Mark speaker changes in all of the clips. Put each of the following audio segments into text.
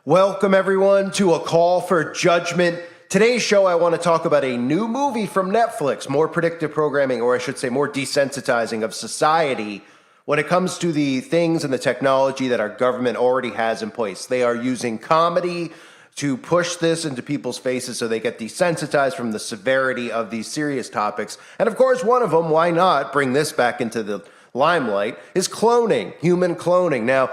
Speaker 1: Welcome, everyone, to A Call for Judgment. Today's show, I want to talk about a new movie from Netflix, more predictive programming, or I should say more desensitizing of society when it comes to the things and the technology that our government already has in place. They are using comedy to push this into people's faces so they get desensitized from the severity of these serious topics. And of course, one of them, why not bring this back into the limelight, is cloning, human cloning. Now,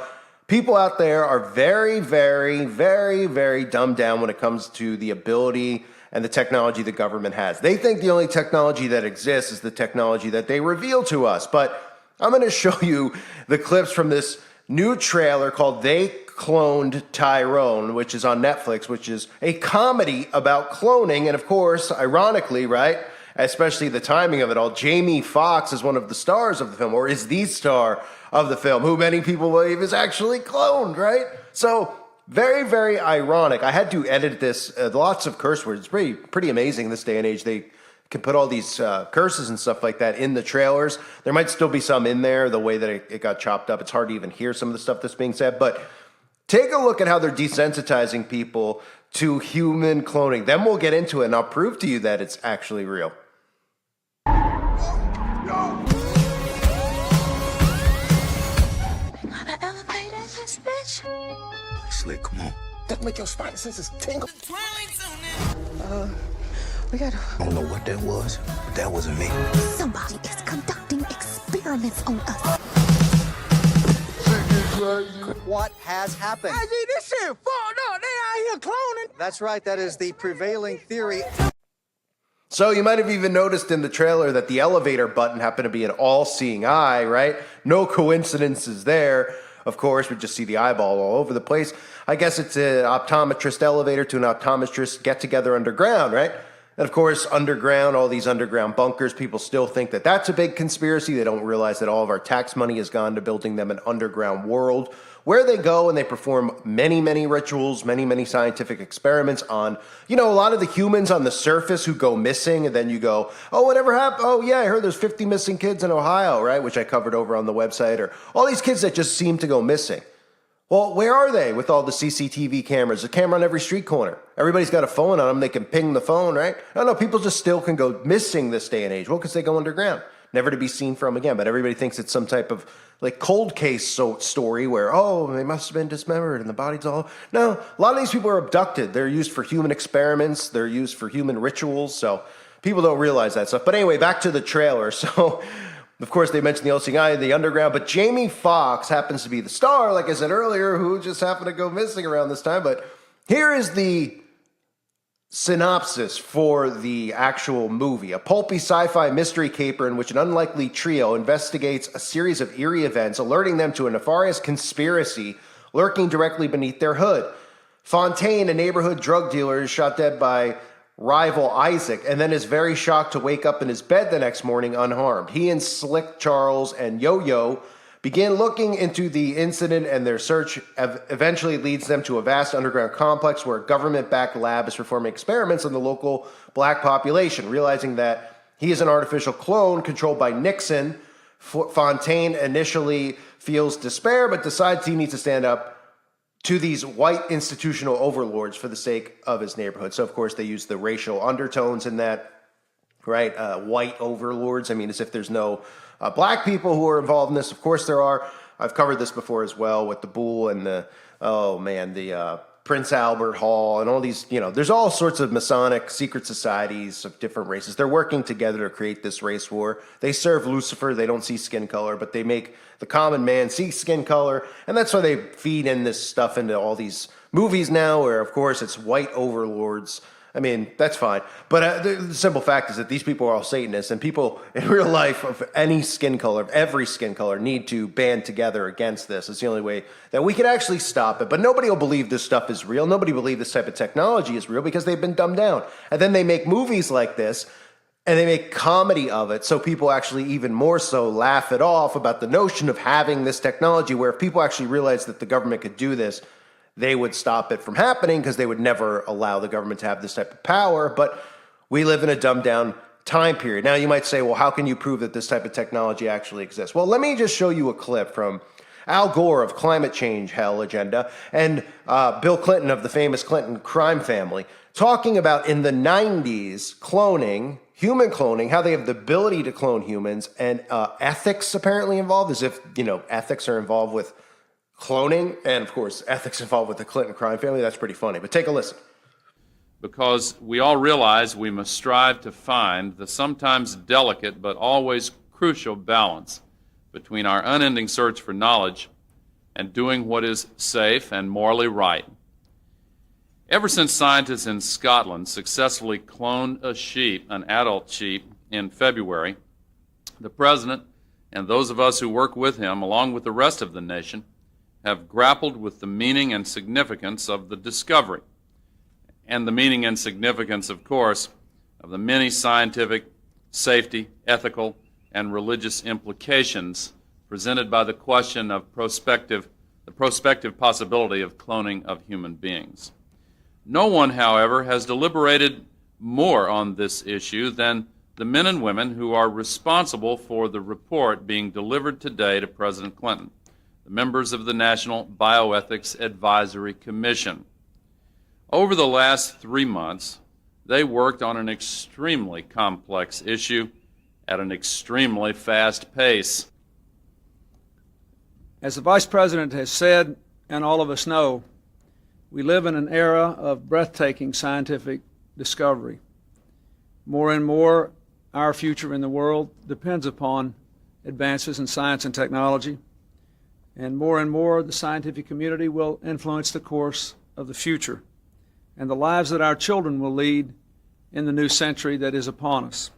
Speaker 1: people out there are very, very dumbed down when it comes to the ability and the technology the government has. They think the only technology that exists is the technology that they reveal to us. But I'm going to show you the clips from this new trailer called They Cloned Tyrone, which is on Netflix, which is a comedy about cloning. And of course, ironically, right, especially the timing of it all, Jamie Foxx is one of the stars of the film, or is the star of the film, who many people believe is actually cloned, right? So very ironic. I had to edit this, lots of curse words. It's pretty amazing this day and age. They can put all these curses and stuff like that in the trailers. There might still be some in there, the way that it got chopped up. It's hard to even hear some of the stuff that's being said, but take a look at how they're desensitizing people to human cloning. Then we'll get into it, and I'll prove to you that it's actually real.
Speaker 2: Slick, come on.
Speaker 3: That make your spidey senses tingle.
Speaker 2: I don't know what that was, but that wasn't me.
Speaker 4: Somebody is conducting experiments on us.
Speaker 5: What has happened?
Speaker 3: I see this shit. Fuck no, they out here cloning.
Speaker 5: That's right, that is the prevailing theory.
Speaker 1: So you might have even noticed in the trailer that the elevator button happened to be an all-seeing eye, right? No coincidences there. Of course, we just see the eyeball all over the place. I guess it's an optometrist elevator to an optometrist get-together underground, right? And of course, underground, all these underground bunkers, people still think that that's a big conspiracy. They don't realize that all of our tax money has gone to building them an underground world where they go and they perform many rituals, many scientific experiments on, a lot of the humans on the surface who go missing. And then you go, oh, whatever happened? Oh, yeah, I heard there's 50 missing kids in Ohio, right? Which I covered over on the website. Or all these kids that just seem to go missing. Well, where are they with all the CCTV cameras? A camera on every street corner. Everybody's got a phone on them. They can ping the phone, right? No, people just still can go missing this day and age. Well, because they go underground, never to be seen from again. But everybody thinks it's some type of cold case story where, oh, they must have been dismembered and the body's all... No, a lot of these people are abducted. They're used for human experiments. They're used for human rituals. So people don't realize that stuff. But anyway, back to the trailer. So... Of course, they mentioned the all-seeing eye, the underground, but Jamie Foxx happens to be the star, like I said earlier, who just happened to go missing around this time. But here is the synopsis for the actual movie. A pulpy sci-fi mystery caper in which an unlikely trio investigates a series of eerie events, alerting them to a nefarious conspiracy lurking directly beneath their hood. Fontaine, a neighborhood drug dealer, is shot dead by rival Isaac, and then is very shocked to wake up in his bed the next morning unharmed. He and Slick Charles and Yo-Yo begin looking into the incident, and their search eventually leads them to a vast underground complex where a government-backed lab is performing experiments on the local black population. Realizing that he is an artificial clone controlled by Nixon, Fontaine initially feels despair, but decides he needs to stand up to these white institutional overlords for the sake of his neighborhood. So, of course, they use the racial undertones in that, right? White overlords. I mean, as if there's no black people who are involved in this. Of course there are. I've covered this before as well with the Bull and the Prince Albert Hall and all these, there's all sorts of Masonic secret societies of different races. They're working together to create this race war. They serve Lucifer. They don't see skin color, but they make the common man see skin color. And that's why they feed in this stuff into all these movies now where, of course, it's white overlords. I mean, that's fine. But the simple fact is that these people are all Satanists, and people in real life of any skin color, of every skin color, need to band together against this. It's the only way that we can actually stop it. But nobody will believe this stuff is real. Nobody will believe this type of technology is real because they've been dumbed down. And then they make movies like this, and they make comedy of it, so people actually even more so laugh it off about the notion of having this technology, where if people actually realized that the government could do this, they would stop it from happening because they would never allow the government to have this type of power. But we live in a dumbed down time period. Now you might say, well, how can you prove that this type of technology actually exists? Well, let me just show you a clip from Al Gore of Climate Change Hell Agenda, and Bill Clinton of the famous Clinton crime family, talking about in the 90s cloning, human cloning, how they have the ability to clone humans, and ethics apparently involved, as if, ethics are involved with cloning, and of course, ethics involved with the Clinton crime family. That's pretty funny, but take a listen.
Speaker 6: Because we all realize we must strive to find the sometimes delicate but always crucial balance between our unending search for knowledge and doing what is safe and morally right. Ever since scientists in Scotland successfully cloned a sheep, an adult sheep, in February, the President and those of us who work with him, along with the rest of the nation, have grappled with the meaning and significance of the discovery, and the meaning and significance, of course, of the many scientific, safety, ethical, and religious implications presented by the question of the prospective possibility of cloning of human beings. No one, however, has deliberated more on this issue than the men and women who are responsible for the report being delivered today to President Clinton, the members of the National Bioethics Advisory Commission. Over the last 3 months, they worked on an extremely complex issue at an extremely fast pace.
Speaker 7: As the Vice President has said, and all of us know, we live in an era of breathtaking scientific discovery. More and more, our future in the world depends upon advances in science and technology, and more, the scientific community will influence the course of the future and the lives that our children will lead in the new century that is upon us.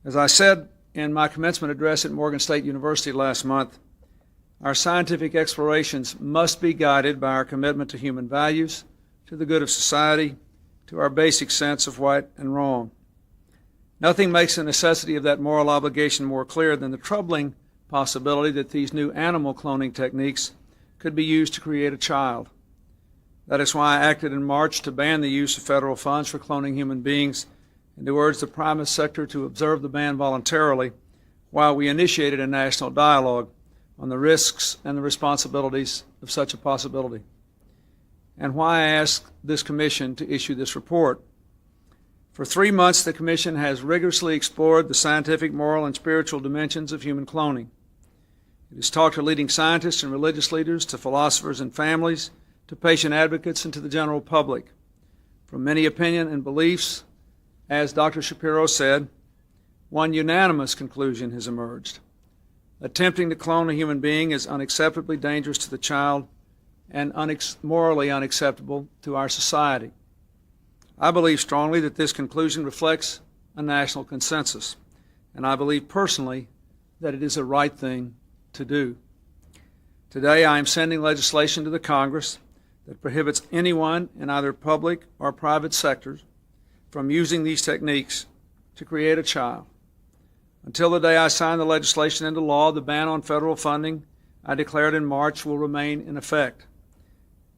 Speaker 7: As I said in my commencement address at Morgan State University last month, our scientific explorations must be guided by our commitment to human values, to the good of society, to our basic sense of right and wrong. Nothing makes the necessity of that moral obligation more clear than the troubling possibility that these new animal cloning techniques could be used to create a child. That is why I acted in March to ban the use of federal funds for cloning human beings and to urge the private sector to observe the ban voluntarily while we initiated a national dialogue on the risks and the responsibilities of such a possibility, and why I asked this commission to issue this report. For 3 months, the commission has rigorously explored the scientific, moral, and spiritual dimensions of human cloning. It has talked to leading scientists and religious leaders, to philosophers and families, to patient advocates, and to the general public. From many opinions and beliefs, as Dr. Shapiro said, one unanimous conclusion has emerged. Attempting to clone a human being is unacceptably dangerous to the child and morally unacceptable to our society. I believe strongly that this conclusion reflects a national consensus, and I believe personally that it is the right thing to do. Today, I am sending legislation to the Congress that prohibits anyone in either public or private sectors from using these techniques to create a child. Until the day I sign the legislation into law, the ban on federal funding I declared in March will remain in effect.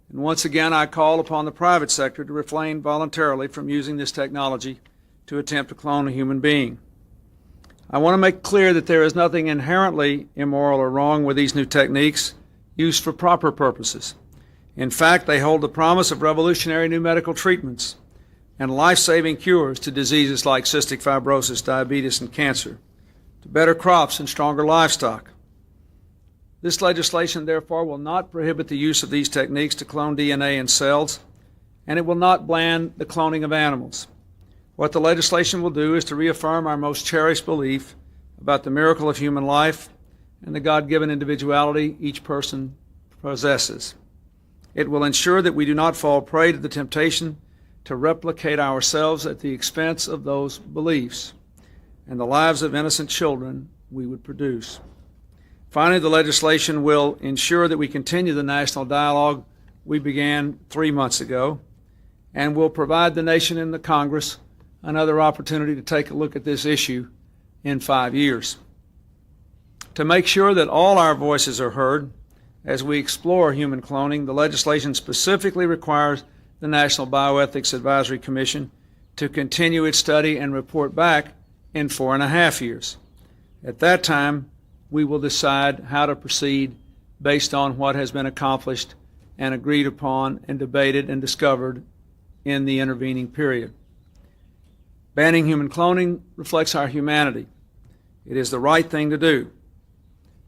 Speaker 7: And once again, I call upon the private sector to refrain voluntarily from using this technology to attempt to clone a human being. I want to make clear that there is nothing inherently immoral or wrong with these new techniques used for proper purposes. In fact, they hold the promise of revolutionary new medical treatments and life-saving cures to diseases like cystic fibrosis, diabetes, and cancer, to better crops and stronger livestock. This legislation, therefore, will not prohibit the use of these techniques to clone DNA in cells, and it will not ban the cloning of animals. What the legislation will do is to reaffirm our most cherished belief about the miracle of human life and the God-given individuality each person possesses. It will ensure that we do not fall prey to the temptation to replicate ourselves at the expense of those beliefs and the lives of innocent children we would produce. Finally, the legislation will ensure that we continue the national dialogue we began 3 months ago and will provide the nation and the Congress another opportunity to take a look at this issue in 5 years. To make sure that all our voices are heard as we explore human cloning, the legislation specifically requires the National Bioethics Advisory Commission to continue its study and report back in 4.5 years. At that time, we will decide how to proceed based on what has been accomplished and agreed upon and debated and discovered in the intervening period. Banning human cloning reflects our humanity. It is the right thing to do.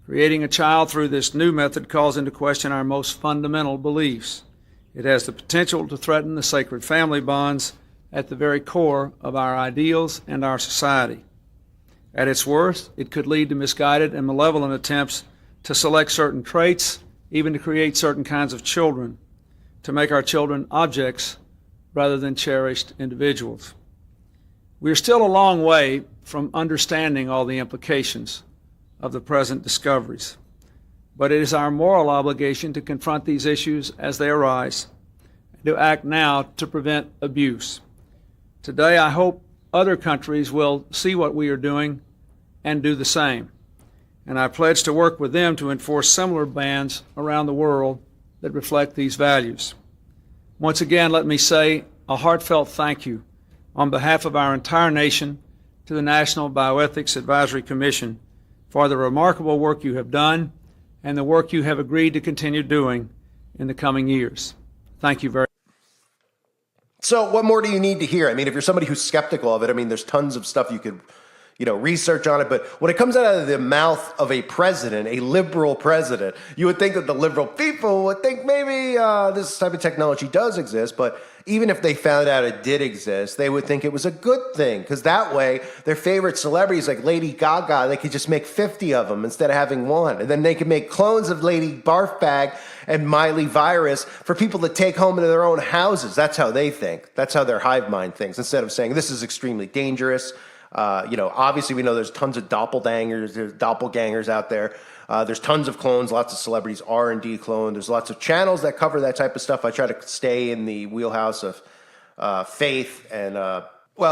Speaker 7: Creating a child through this new method calls into question our most fundamental beliefs. It has the potential to threaten the sacred family bonds at the very core of our ideals and our society. At its worst, it could lead to misguided and malevolent attempts to select certain traits, even to create certain kinds of children, to make our children objects rather than cherished individuals. We are still a long way from understanding all the implications of the present discoveries, but it is our moral obligation to confront these issues as they arise and to act now to prevent abuse. Today, I hope other countries will see what we are doing and do the same, and I pledge to work with them to enforce similar bans around the world that reflect these values. Once again, let me say a heartfelt thank you on behalf of our entire nation to the National Bioethics Advisory Commission for the remarkable work you have done and the work you have agreed to continue doing in the coming years. Thank you very much.
Speaker 1: So what more do you need to hear? I mean, if you're somebody who's skeptical of it, I mean, there's tons of stuff you could, research on it. But when it comes out of the mouth of a president, a liberal president, you would think that the liberal people would think maybe this type of technology does exist. But even if they found out it did exist, they would think it was a good thing, because that way their favorite celebrities like Lady Gaga, they could just make 50 of them instead of having one. And then they could make clones of Lady Barfbag and Miley Virus for people to take home into their own houses. That's how they think. That's how their hive mind thinks, instead of saying this is extremely dangerous. Obviously we know there's tons of doppelgangers out there. There's tons of clones. Lots of celebrities are indeed cloned. There's lots of channels that cover that type of stuff. I try to stay in the wheelhouse of faith and,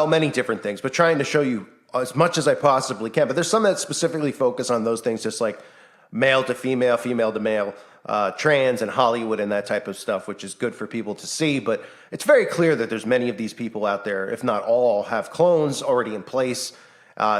Speaker 1: many different things, but trying to show you as much as I possibly can. But there's some that specifically focus on those things, just like male to female, female to male, trans and Hollywood and that type of stuff, which is good for people to see. But it's very clear that there's many of these people out there, if not all, have clones already in place.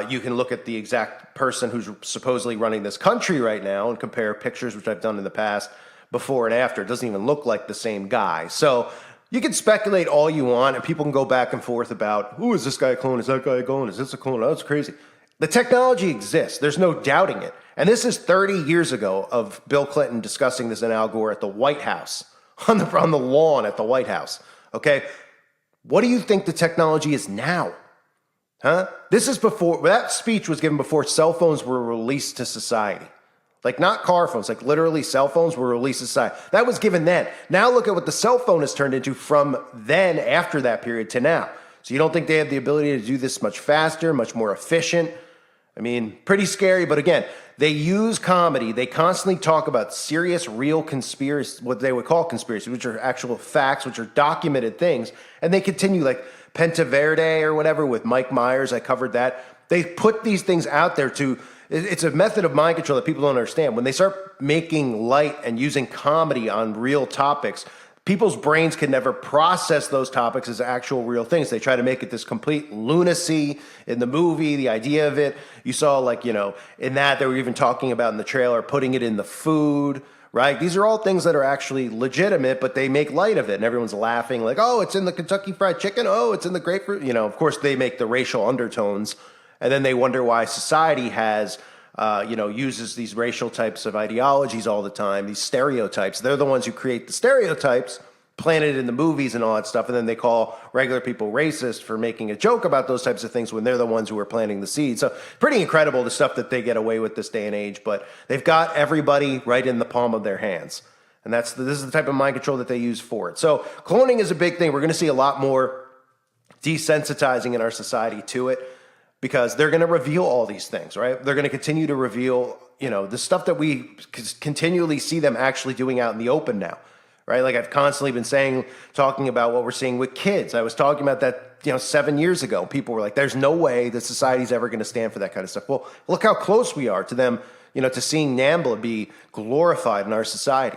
Speaker 1: You can look at the exact person who's supposedly running this country right now and compare pictures, which I've done in the past, before and after. It doesn't even look like the same guy. So you can speculate all you want, and people can go back and forth about, who is this guy a clone? Is that guy a clone? Is this a clone? Oh, that's crazy. The technology exists. There's no doubting it. And this is 30 years ago of Bill Clinton discussing this in Al Gore at the White House, on the lawn at the White House. Okay? What do you think the technology is now? Huh? This is before, that speech was given before cell phones were released to society. Like, not car phones, like literally cell phones were released to society. That was given then. Now look at what the cell phone has turned into from then, after that period, to now. So you don't think they have the ability to do this much faster, much more efficient? I mean, pretty scary, but again, they use comedy. They constantly talk about serious, real conspiracy, what they would call conspiracy, which are actual facts, which are documented things. And they continue, like Penta Verde or whatever with Mike Myers. I covered that. They put these things out there it's a method of mind control that people don't understand. When they start making light and using comedy on real topics, people's brains can never process those topics as actual real things. They try to make it this complete lunacy in the movie, the idea of it. You saw, in that they were even talking about in the trailer, putting it in the food, right? These are all things that are actually legitimate, but they make light of it, and everyone's laughing like, oh, it's in the Kentucky Fried Chicken. Oh, it's in the grapefruit. Of course, they make the racial undertones, and then they wonder why society has uses these racial types of ideologies all the time, these stereotypes. They're the ones who create the stereotypes, planted in the movies and all that stuff, and then they call regular people racist for making a joke about those types of things when they're the ones who are planting the seeds. So pretty incredible, the stuff that they get away with this day and age, but they've got everybody right in the palm of their hands. And this is the type of mind control that they use for it. So cloning is a big thing. We're going to see a lot more desensitizing in our society to it, because they're going to reveal all these things, right? They're going to continue to reveal, the stuff that we continually see them actually doing out in the open now, right? Like I've constantly been talking about what we're seeing with kids. I was talking about that, 7 years ago. People were like, there's no way that society's ever going to stand for that kind of stuff. Well, look how close we are to them, to seeing NAMBLA be glorified in our society,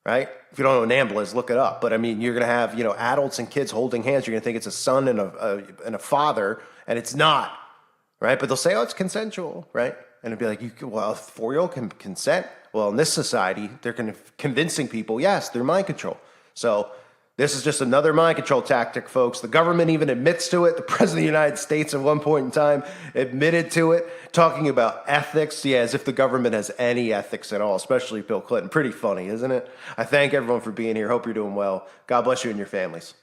Speaker 1: right? If you don't know what NAMBLA is, look it up. But I mean, you're going to have, adults and kids holding hands. You're going to think it's a son and a father, and it's not. Right? But they'll say, oh, it's consensual, right? And it'd be like, a 4-year-old can consent? Well, in this society, they're convincing people, yes, they're mind control. So this is just another mind control tactic, folks. The government even admits to it. The President of the United States at one point in time admitted to it, talking about ethics. Yeah, as if the government has any ethics at all, especially Bill Clinton. Pretty funny, isn't it? I thank everyone for being here. Hope you're doing well. God bless you and your families.